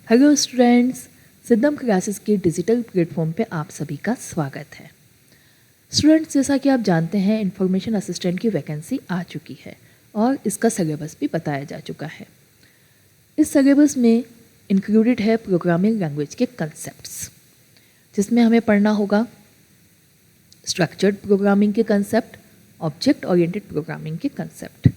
Hello students, सिद्धम classes के digital platform पे आप सभी का स्वागत है। स्टूडेंट्स, जैसा कि आप जानते हैं इंफॉर्मेशन असिस्टेंट की वैकेंसी आ चुकी है और इसका सिलेबस भी बताया जा चुका है। इस सिलेबस में इंक्लूडेड है प्रोग्रामिंग लैंग्वेज के कंसेप्ट्स, जिसमें हमें पढ़ना होगा स्ट्रक्चर्ड प्रोग्रामिंग के कंसेप्ट, ऑब्जेक्ट ओरिएंटेड प्रोग्रामिंग के कंसेप्ट।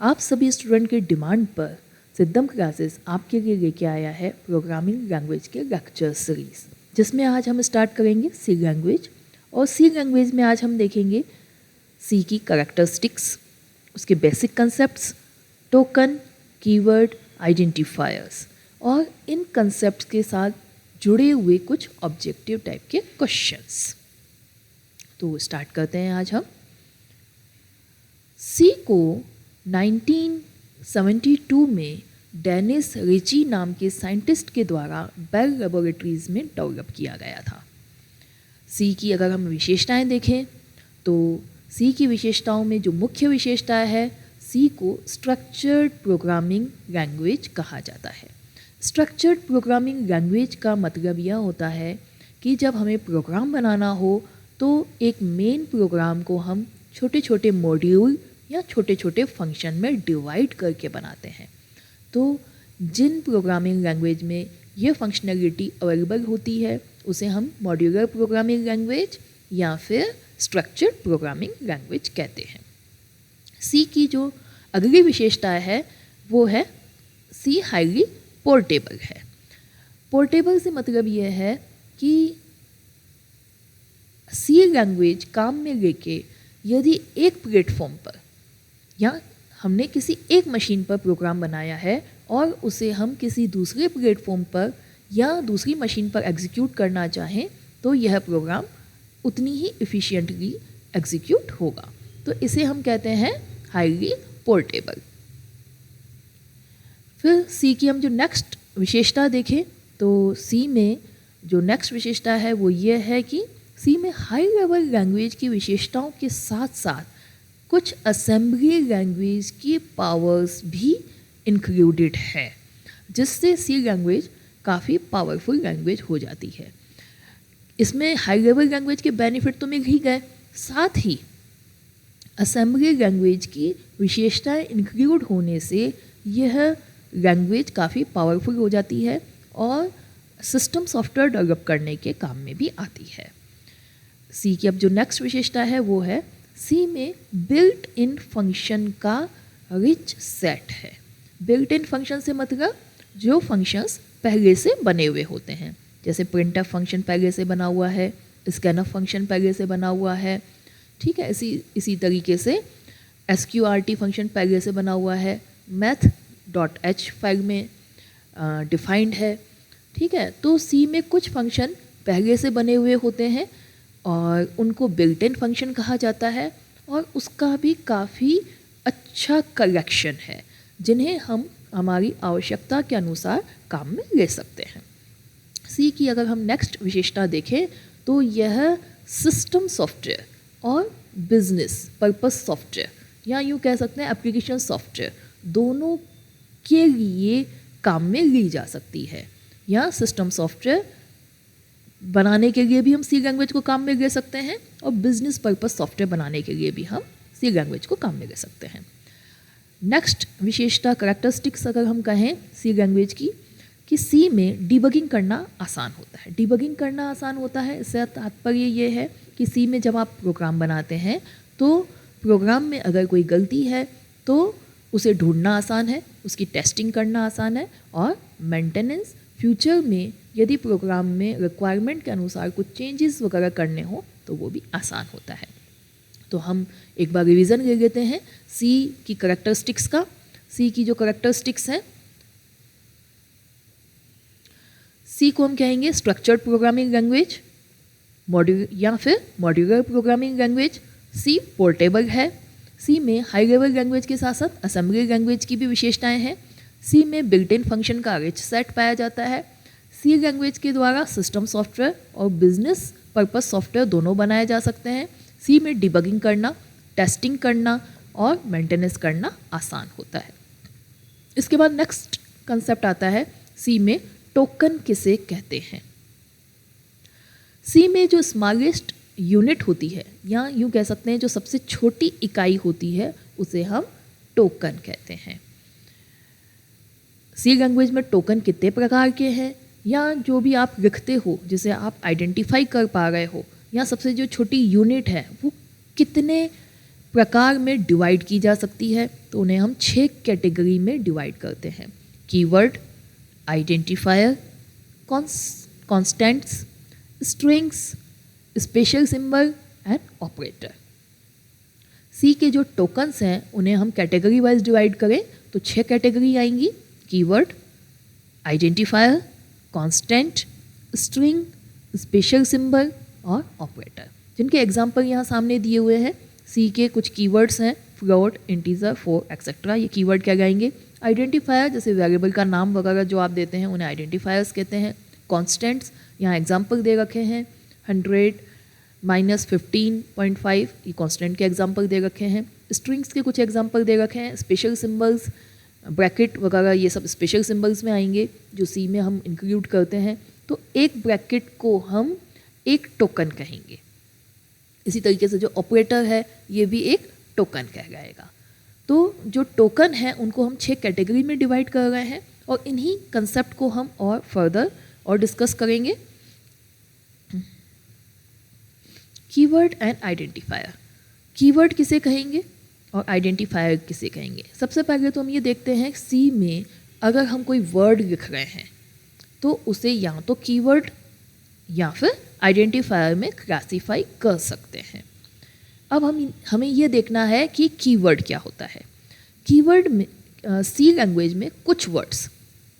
आप सभी स्टूडेंट की डिमांड पर सिद्धम क्लासेस आपके लिए लेके आया है प्रोग्रामिंग लैंग्वेज के लेक्चर सीरीज, जिसमें आज हम स्टार्ट करेंगे सी लैंग्वेज। और सी लैंग्वेज में आज हम देखेंगे सी की कैरेक्टरिस्टिक्स, उसके basic concepts, token, keyword, identifiers और इन कंसेप्ट्स के साथ जुड़े हुए कुछ ऑब्जेक्टिव टाइप के क्वेश्चंस। तो स्टार्ट करते हैं आज हम। सी को 1972 में डेनिस रिची नाम के साइंटिस्ट के द्वारा बेल लेबोरेटरीज में डेवलप किया गया था। सी की अगर हम विशेषताएं देखें तो सी की विशेषताओं में जो मुख्य विशेषता है, सी को स्ट्रक्चर्ड प्रोग्रामिंग लैंग्वेज कहा जाता है। स्ट्रक्चर्ड प्रोग्रामिंग लैंग्वेज का मतलब यह होता है कि जब हमें प्रोग्राम बनाना हो तो एक मेन प्रोग्राम को हम छोटे छोटे मॉड्यूल या छोटे छोटे फंक्शन में डिवाइड करके बनाते हैं। तो जिन प्रोग्रामिंग लैंग्वेज में ये फंक्शनैलिटी अवेलेबल होती है उसे हम मॉड्यूलर प्रोग्रामिंग लैंग्वेज या फिर स्ट्रक्चर्ड प्रोग्रामिंग लैंग्वेज कहते हैं। सी की जो अगली विशेषता है वो है सी हाईली पोर्टेबल है। पोर्टेबल से मतलब ये है कि सी लैंग्वेज काम में लेके यदि एक प्लेटफॉर्म पर या हमने किसी एक मशीन पर प्रोग्राम बनाया है और उसे हम किसी दूसरे प्लेटफॉर्म पर या दूसरी मशीन पर एग्जीक्यूट करना चाहें तो यह प्रोग्राम उतनी ही इफ़िशिएंटली एग्जीक्यूट होगा। तो इसे हम कहते हैं हाईली पोर्टेबल। फिर सी की हम जो नेक्स्ट विशेषता देखें तो सी में जो नेक्स्ट विशेषता है वो ये है कि सी में हाई लेवल लैंग्वेज की विशेषताओं के साथ साथ कुछ असेंबली लैंग्वेज की पावर्स भी इंक्लूडेड है, जिससे सी लैंग्वेज काफ़ी पावरफुल लैंग्वेज हो जाती है। इसमें हाई लेवल लैंग्वेज के बेनिफिट तो मिल ही गए, साथ ही असेंबली लैंग्वेज की विशेषताएं इंक्लूड होने से यह लैंग्वेज काफ़ी पावरफुल हो जाती है और सिस्टम सॉफ्टवेयर डेवलप करने के काम में भी आती है। सी की अब जो नेक्स्ट विशेषता है वो है सी में बिल्ट इन फंक्शन का रिच सेट है। बिल्ट इन फंक्शन से मतलब जो फंक्शंस पहले से बने हुए होते हैं, जैसे प्रिंटफ फंक्शन पहले से बना हुआ है, स्कैनफ फंक्शन पहले से बना हुआ है, ठीक है। इसी तरीके से SQRT फंक्शन पहले से बना हुआ है, math.h फाइल में डिफाइंड है, ठीक है। तो सी में कुछ फंक्शन पहले से बने हुए होते हैं और उनको बिल्ट इन फंक्शन कहा जाता है और उसका भी काफ़ी अच्छा कलेक्शन है जिन्हें हम हमारी आवश्यकता के अनुसार काम में ले सकते हैं। सी की अगर हम नेक्स्ट विशेषता देखें तो यह सिस्टम सॉफ्टवेयर और बिजनेस पर्पस सॉफ्टवेयर या यूँ कह सकते हैं एप्लीकेशन सॉफ्टवेयर दोनों के लिए काम में ली जा सकती है। या सिस्टम सॉफ्टवेयर बनाने के लिए भी हम सी लैंग्वेज को काम में ले सकते हैं और बिजनेस पर्पस सॉफ्टवेयर बनाने के लिए भी हम सी लैंग्वेज को काम में ले सकते हैं। नेक्स्ट विशेषता कैरेक्टरिस्टिक्स अगर हम कहें सी लैंग्वेज की कि सी में डिबगिंग करना आसान होता है। डिबगिंग करना आसान होता है, इससे तात्पर्य ये है कि सी में जब आप प्रोग्राम बनाते हैं तो प्रोग्राम में अगर कोई गलती है तो उसे ढूंढना आसान है, उसकी टेस्टिंग करना आसान है और मेंटेनेंस फ्यूचर में यदि प्रोग्राम में रिक्वायरमेंट के अनुसार कुछ चेंजेस वगैरह करने हो तो वो भी आसान होता है। तो हम एक बार रिवीजन ले लेते हैं सी की कैरेक्टरिस्टिक्स का। सी की जो कैरेक्टरिस्टिक्स हैं, सी को हम कहेंगे स्ट्रक्चर्ड प्रोग्रामिंग लैंग्वेज या फिर मॉड्यूलर प्रोग्रामिंग लैंग्वेज। सी पोर्टेबल है। सी में हाई लेवल लैंग्वेज के साथ साथ असेंबली लैंग्वेज की भी विशेषताएं हैं। सी में बिल्ट इन फंक्शन का रिच सेट पाया जाता है। सी लैंग्वेज के द्वारा सिस्टम सॉफ्टवेयर और बिजनेस पर्पस सॉफ्टवेयर दोनों बनाए जा सकते हैं। सी में डिबगिंग करना, टेस्टिंग करना और मेंटेनेंस करना आसान होता है। इसके बाद नेक्स्ट कंसेप्ट आता है सी में टोकन किसे कहते हैं? सी में जो स्मॉलेस्ट यूनिट होती है, या यूँ कह सकते हैं जो सबसे छोटी इकाई होती है, उसे हम टोकन कहते हैं। सी लैंग्वेज में टोकन कितने प्रकार के हैं, या जो भी आप लिखते हो जिसे आप आइडेंटिफाई कर पा रहे हो, या सबसे जो छोटी यूनिट है वो कितने प्रकार में डिवाइड की जा सकती है, तो उन्हें हम 6 कैटेगरी में डिवाइड करते हैं। Keyword, identifier, constants, strings, special symbol and operator. C के जो टोकन्स हैं उन्हें हम कैटेगरी वाइज डिवाइड करें तो 6 कैटेगरी आएंगी। Keyword, identifier, constant, string, special symbol और ऑपरेटर, जिनके एग्जांपल यहाँ सामने दिए हुए हैं। सी के कुछ कीवर्ड्स हैं, फ्लोट, इंटीजर, फोर एक्सेट्रा। ये कीवर्ड क्या गाएंगे? आइडेंटिफायर, जैसे वेरिएबल का नाम वगैरह जो आप देते हैं उन्हें आइडेंटिफायर्स कहते हैं। कॉन्स्टेंट्स, यहाँ एग्जाम्पल दे रखे हैं, 100 - 15.5, ये कॉन्स्टेंट के एग्जाम्पल दे रखे हैं। स्ट्रिंग्स के कुछ एग्जाम्पल दे रखे हैं। स्पेशल सिंबल्स, ब्रैकेट वगैरह, ये सब स्पेशल सिंबल्स में आएंगे जो सी में हम इंक्लूड करते हैं। तो एक ब्रैकेट को हम एक टोकन कहेंगे। इसी तरीके से जो ऑपरेटर है ये भी एक टोकन कहलाएगा। तो जो टोकन है उनको हम 6 कैटेगरी में डिवाइड कर रहे हैं और इन्हीं कंसेप्ट को हम और फर्दर और डिस्कस करेंगे। Keyword and identifier. कीवर्ड किसे कहेंगे और आइडेंटिफायर किसे कहेंगे? सबसे पहले तो हम ये देखते हैं सी में अगर हम कोई वर्ड लिख रहे हैं तो उसे या तो कीवर्ड या फिर आइडेंटिफायर में क्लासीफाई कर सकते हैं। अब हमें ये देखना है कि कीवर्ड क्या होता है। कीवर्ड में सी लैंग्वेज में कुछ वर्ड्स,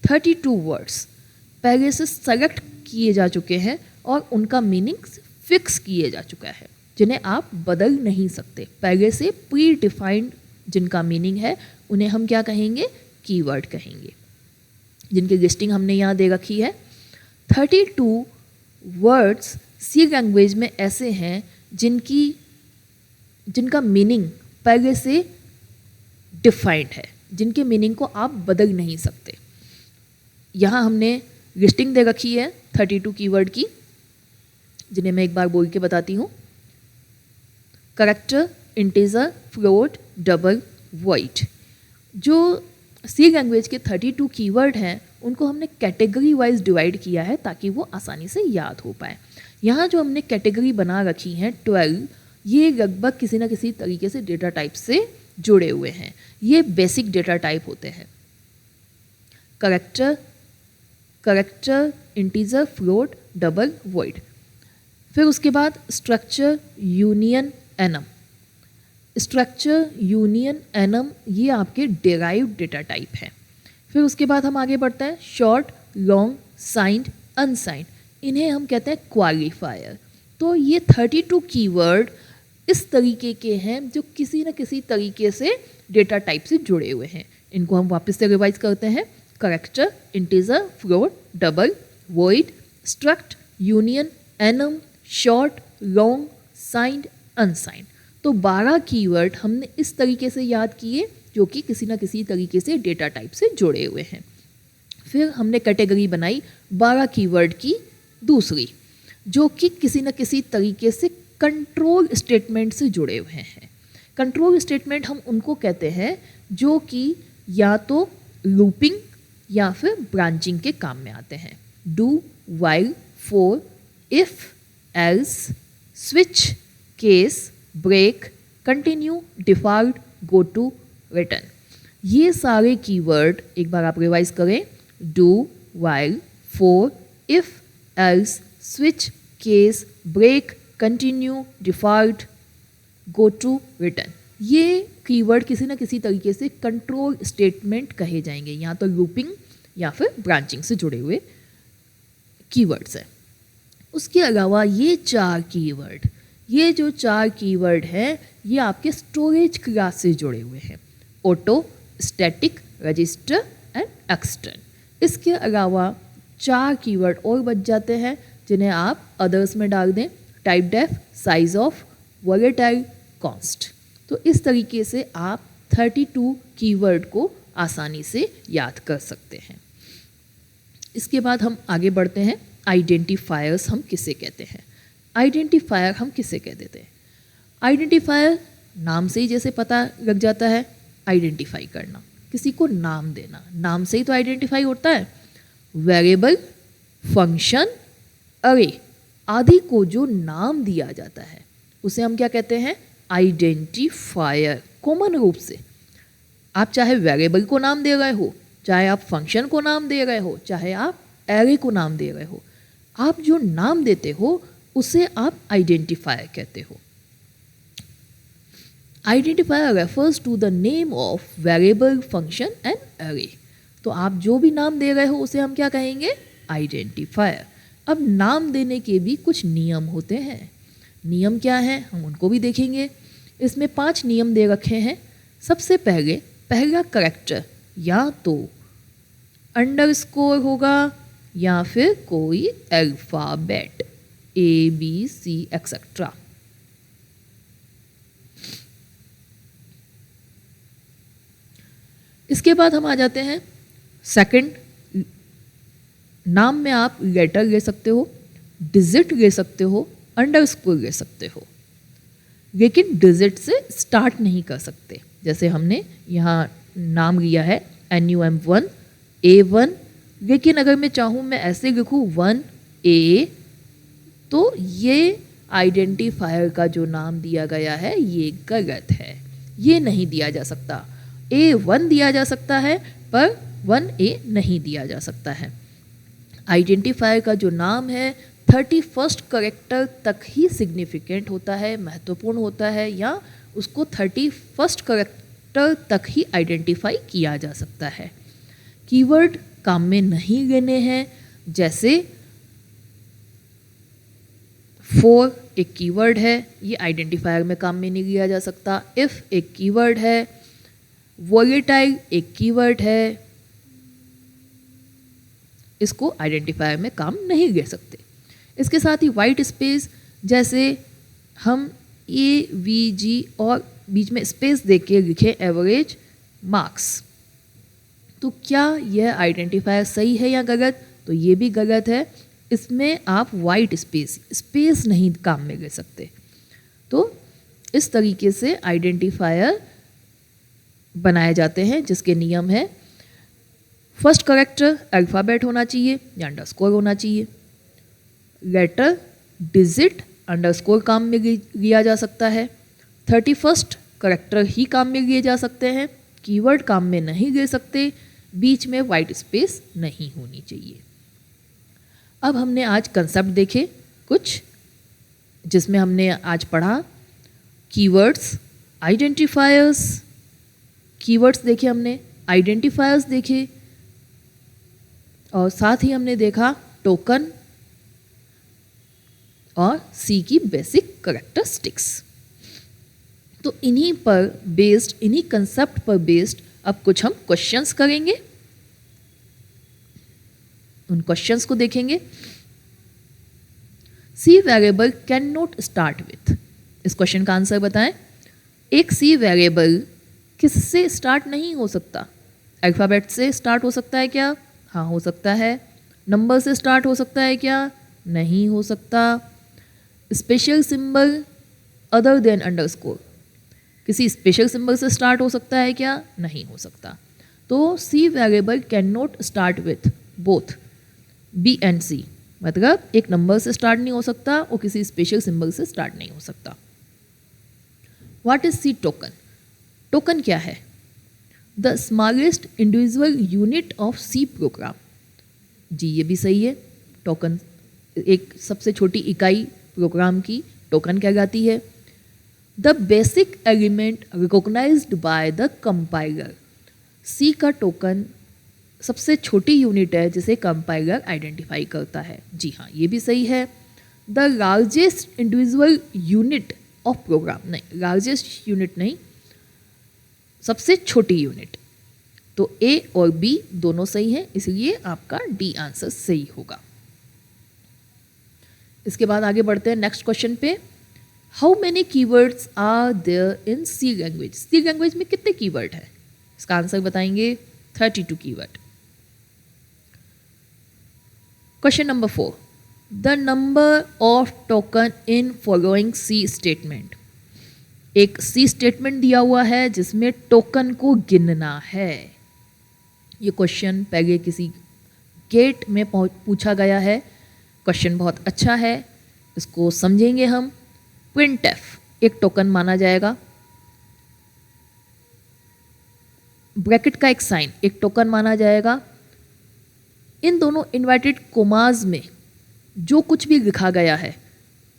32 वर्ड्स पहले से सेलेक्ट किए जा चुके हैं और उनका मीनिंग फिक्स किए जा चुका है, जिन्हें आप बदल नहीं सकते। पहले से प्री डिफाइंड जिनका मीनिंग है उन्हें हम क्या कहेंगे? कीवर्ड कहेंगे, जिनकी लिस्टिंग हमने यहाँ दे रखी है। 32 वर्ड्स सी लैंग्वेज में ऐसे हैं जिनका मीनिंग पहले से डिफाइंड है, जिनके मीनिंग को आप बदल नहीं सकते। यहाँ हमने लिस्टिंग दे रखी है 32 कीवर्ड की, जिन्हें मैं एक बार बोल के बताती हूँ। Character, integer, float, double, void. जो सी लैंग्वेज के 32 कीवर्ड हैं उनको हमने कैटेगरी वाइज डिवाइड किया है ताकि वो आसानी से याद हो पाए। यहाँ जो हमने कैटेगरी बना रखी हैं 12, ये लगभग किसी न किसी तरीके से डेटा टाइप से जुड़े हुए हैं। ये बेसिक डेटा टाइप होते हैं। Character, integer, float, double, void. फिर उसके बाद structure, union, annum. Structure, union, annum ये आपके डेराइव्ड डेटा टाइप हैं। फिर उसके बाद हम आगे बढ़ते हैं। शॉर्ट, लॉन्ग, साइंड, अनसाइंड, इन्हें हम कहते हैं क्वालिफायर। तो ये 32 कीवर्ड इस तरीके के हैं जो किसी न किसी तरीके से डेटा टाइप से जुड़े हुए हैं। इनको हम वापस से रिवाइज करते हैं। Character, integer, float, double, void, struct, union, annum, short, long, signed, unsigned. तो 12 कीवर्ड हमने इस तरीके से याद किए जो कि किसी न किसी तरीके से डेटा टाइप से जुड़े हुए हैं। फिर हमने कैटेगरी बनाई 12 कीवर्ड की दूसरी, जो कि किसी न किसी तरीके से कंट्रोल स्टेटमेंट से जुड़े हुए हैं। कंट्रोल स्टेटमेंट हम उनको कहते हैं जो कि या तो लूपिंग या फिर ब्रांचिंग के काम में आते हैं। Do, while, for, if, else, switch, case, break, continue, default, go to, return. ये सारे कीवर्ड एक बार आप रिवाइज करें। Do, while, for, if, else, switch, case, break, continue, default, go to, return. ये कीवर्ड किसी न किसी तरीके से कंट्रोल स्टेटमेंट कहे जाएंगे, या तो लूपिंग या फिर ब्रांचिंग से जुड़े हुए कीवर्ड्स हैं। उसके अलावा ये जो 4 कीवर्ड हैं ये आपके स्टोरेज क्लास से जुड़े हुए हैं। Auto, static, register and extern. इसके अलावा 4 कीवर्ड और बच जाते हैं जिन्हें आप अदर्स में डाल दें। Typedef, sizeof, volatile, const. तो इस तरीके से आप 32 कीवर्ड को आसानी से याद कर सकते हैं। इसके बाद हम आगे बढ़ते हैं, आइडेंटिफायर्स हम किसे कहते हैं। आइडेंटिफायर हम किसे कह देते हैं? आइडेंटिफायर नाम से ही जैसे पता लग जाता है, आइडेंटिफाई करना, किसी को नाम देना, नाम से ही तो आइडेंटिफाई होता है। वेरिएबल, फंक्शन, अरे आदि को जो नाम दिया जाता है उसे हम क्या कहते हैं? आइडेंटिफायर। कॉमन रूप से आप चाहे वेरिएबल को नाम दे रहे हो, चाहे आप फंक्शन को नाम दे रहे हो, चाहे आप एरे को नाम दे रहे हो, आप जो नाम देते हो उसे आप आइडेंटिफायर कहते हो। Identifier refers to the name of variable, function and array. तो आप जो भी नाम दे रहे हो उसे हम क्या कहेंगे? आइडेंटिफायर। अब नाम देने के भी कुछ नियम होते हैं। नियम क्या है हम उनको भी देखेंगे। इसमें 5 नियम दे रखे हैं। सबसे पहले पहला करेक्टर या तो अंडरस्कोर होगा या फिर कोई अल्फाबेट ABC एक्सेट्रा। इसके बाद हम आ जाते हैं सेकंड, नाम में आप लेटर ले सकते हो, डिजिट ले सकते हो, अंडरस्कोर ले सकते हो, लेकिन डिजिट से स्टार्ट नहीं कर सकते। जैसे हमने यहाँ नाम लिया है NUM1 A1, लेकिन अगर मैं चाहूँ मैं ऐसे लिखूँ 1A, तो ये आइडेंटिफायर का जो नाम दिया गया है ये गलत है, ये नहीं दिया जा सकता। A1 दिया जा सकता है पर 1A नहीं दिया जा सकता है। आइडेंटिफायर का जो नाम है 31st करेक्टर तक ही सिग्निफिकेंट होता है, महत्वपूर्ण होता है, या उसको 31st करेक्टर तक ही आइडेंटिफाई किया जा सकता है। कीवर्ड काम में नहीं लेने हैं, जैसे फॉर एक कीवर्ड है, ये आइडेंटिफायर में काम में नहीं लिया जा सकता। इफ एक कीवर्ड है, वोलेटाइल एक कीवर्ड है, इसको आइडेंटिफायर में काम नहीं ले सकते। इसके साथ ही वाइट स्पेस, जैसे हम AVG और बीच में स्पेस दे के लिखे एवरेज मार्क्स, तो क्या यह आइडेंटिफायर सही है या गलत? तो ये भी गलत है। इसमें आप वाइट स्पेस नहीं काम में ले सकते। तो इस तरीके से आइडेंटिफायर बनाए जाते हैं, जिसके नियम है फर्स्ट करेक्टर अल्फ़ाबेट होना चाहिए या अंडरस्कोर होना चाहिए, लेटर, डिजिट, अंडरस्कोर काम में लिया जा सकता है, 31st करेक्टर ही काम में लिए जा सकते हैं, कीवर्ड काम में नहीं ले सकते, बीच में वाइट स्पेस नहीं होनी चाहिए। अब हमने आज कंसेप्ट देखे कुछ, जिसमें हमने आज पढ़ा कीवर्ड्स, आइडेंटिफायर्स, कीवर्ड्स देखे हमने, आइडेंटिफायर्स देखे, और साथ ही हमने देखा टोकन और सी की बेसिक कैरेक्टरिस्टिक्स। तो इन्हीं पर बेस्ड, इन्हीं कंसेप्ट पर बेस्ड अब कुछ हम क्वेश्चंस करेंगे, उन क्वेश्चंस को देखेंगे। C variable can not start with, इस क्वेश्चन का आंसर बताएं। एक सी वेरिएबल किससे स्टार्ट नहीं हो सकता? अल्फ़ाबेट से स्टार्ट हो सकता है क्या? हाँ हो सकता है। नंबर से स्टार्ट हो सकता है क्या? नहीं हो सकता। Special symbol other than underscore, किसी स्पेशल सिंबल से स्टार्ट हो सकता है क्या? नहीं हो सकता। तो C variable can not start with both B and C, मतलब एक नंबर से स्टार्ट नहीं हो सकता और किसी स्पेशल सिंबल से स्टार्ट नहीं हो सकता। What is C token? Token क्या है? The smallest individual unit of C program. जी ये भी सही है, टोकन एक सबसे छोटी इकाई प्रोग्राम की टोकन कहलाती है। The basic element recognized by the compiler, C का टोकन सबसे छोटी यूनिट है जिसे कंपाइलर आइडेंटिफाई करता है। जी हाँ ये भी सही है। The largest individual unit of program, नहीं लार्जेस्ट यूनिट नहीं, सबसे छोटी यूनिट। तो A और B दोनों सही हैं, इसलिए आपका D आंसर सही होगा। इसके बाद आगे बढ़ते हैं नेक्स्ट क्वेश्चन पे। How many keywords are there in C language? C language में कितने कीवर्ड हैं? इसका आंसर बताएंगे 32 keyword. Question number 4, the number of token in following C statement. एक सी स्टेटमेंट दिया हुआ है जिसमें टोकन को गिनना है। ये क्वेश्चन पहले किसी गेट में पूछा गया है। क्वेश्चन बहुत अच्छा है, इसको समझेंगे हम। प्रिंटफ एक टोकन माना जाएगा, ब्रैकेट का एक साइन एक टोकन माना जाएगा। इन दोनों इन्वर्टेड कोमास में जो कुछ भी लिखा गया है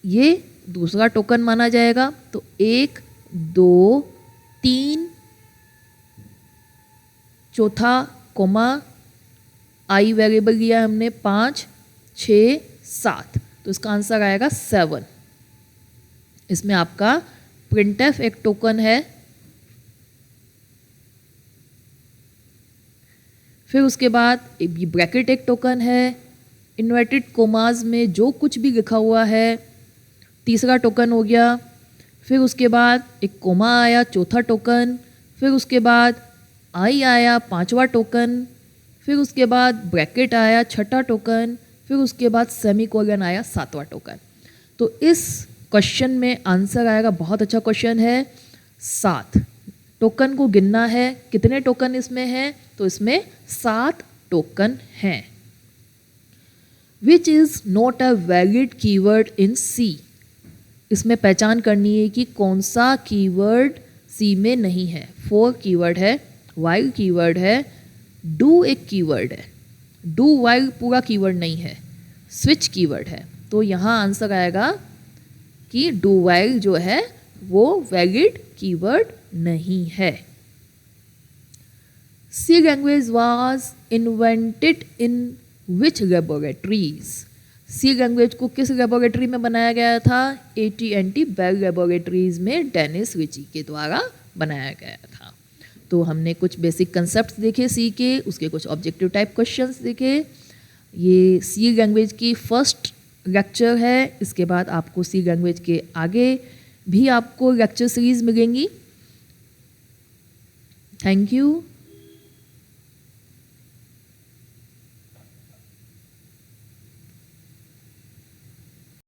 ये दूसरा टोकन माना जाएगा। तो 1 2 3 चौथा कोमा, आई वेरिएबल लिया है हमने 5 6 7, तो इसका आंसर आएगा 7। इसमें आपका प्रिंटफ एक टोकन है। फिर उसके बाद ब्रैकेट एक टोकन है। इन्वर्टेड कोमास में जो कुछ भी लिखा हुआ है तीसरा टोकन हो गया। फिर उसके बाद एक कोमा आया चौथा टोकन। फिर उसके बाद आई आया पांचवा टोकन। फिर उसके बाद ब्रैकेट आया छठा टोकन। फिर उसके बाद सेमीकोलन आया सातवां टोकन। तो इस क्वेश्चन में आंसर आएगा, बहुत अच्छा क्वेश्चन है, 7। टोकन को गिनना है, कितने टोकन इसमें हैं, तो इसमें 7 टोकन हैं। Which is not a valid keyword in C. इसमें पहचान करनी है कि कौन सा कीवर्ड सी में नहीं है। 4 कीवर्ड है, वाइल कीवर्ड है, डू एक कीवर्ड है, डू वाइल पूरा कीवर्ड नहीं है, स्विच कीवर्ड है। तो यहाँ आंसर आएगा कि डू वाइल जो है वो वैलिड कीवर्ड नहीं है। C language was invented in which laboratories. C language को किस लेबोरेटरी में बनाया गया था? AT&T बेल लेबोरेटरीज में डेनिस रिची के द्वारा बनाया गया था। तो हमने कुछ बेसिक कंसेप्ट देखे सी के, उसके कुछ ऑब्जेक्टिव टाइप क्वेश्चंस देखे। ये सी लैंग्वेज की फर्स्ट लेक्चर है। इसके बाद आपको सी लैंग्वेज के आगे भी आपको लेक्चर सीरीज मिलेंगी। Thank you.